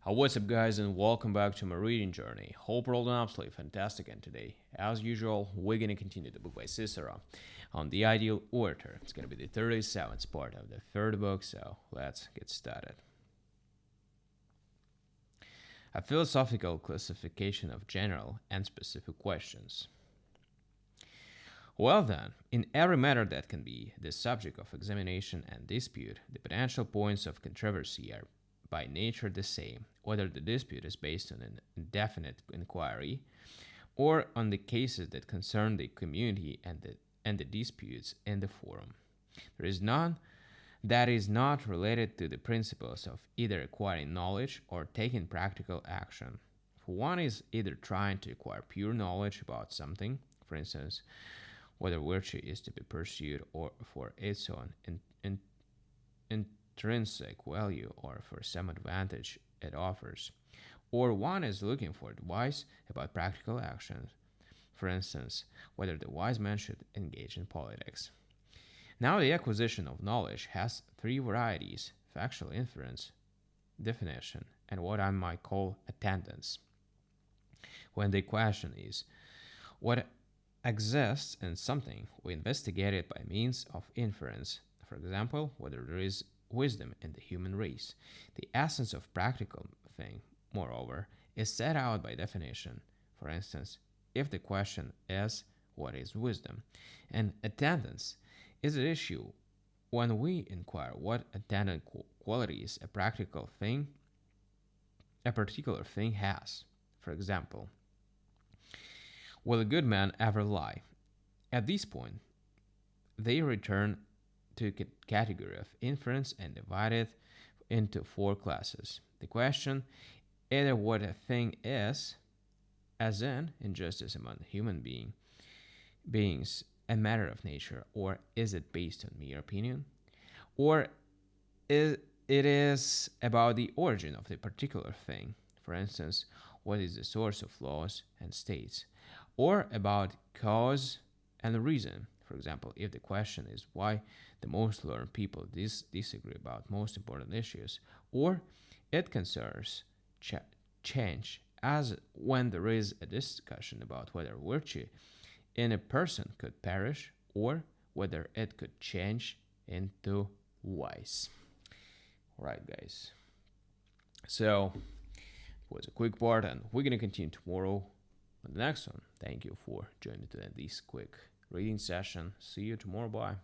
What's up, guys, and welcome back to my reading journey. Hope you're all doing absolutely fantastic. And today, as usual, we're gonna continue the book by Cicero on the ideal orator. It's gonna be the 37th part of the third book, so let's get started. A philosophical classification of general and specific questions. Well, then, in every matter that can be the subject of examination and dispute, the potential points of controversy are by nature the same, whether the dispute is based on an indefinite inquiry or on the cases that concern the community and the disputes in the forum. There is none that is not related to the principles of either acquiring knowledge or taking practical action. For one is either trying to acquire pure knowledge about something, for instance, whether virtue is to be pursued or for its own intrinsic value or for some advantage it offers, or one is looking for advice about practical actions, for instance, whether the wise man should engage in politics. Now, the acquisition of knowledge has three varieties: factual inference, definition, and what I might call attendance. When the question is what exists in something, we investigate it by means of inference. For example, whether there is wisdom in the human race. The essence of practical thing, moreover, is set out by definition. For instance, if the question is what is wisdom, and attendance is at issue when we inquire what attendant qualities a particular thing has. For example, will a good man ever lie? At this point, they return to category of inference and divide it into four classes. The question, either what a thing is, as in injustice among beings, a matter of nature, or is it based on mere opinion, or it is about the origin of the particular thing. For instance, what is the source of laws and states, or about cause and reason. For example, if the question is why the most learned people disagree about most important issues, or it concerns change, as when there is a discussion about whether virtue in a person could perish or whether it could change into vice. Alright, guys. So, it was a quick part, and we're going to continue tomorrow on the next one. Thank you for joining me today in this quick reading session. See you tomorrow. Bye.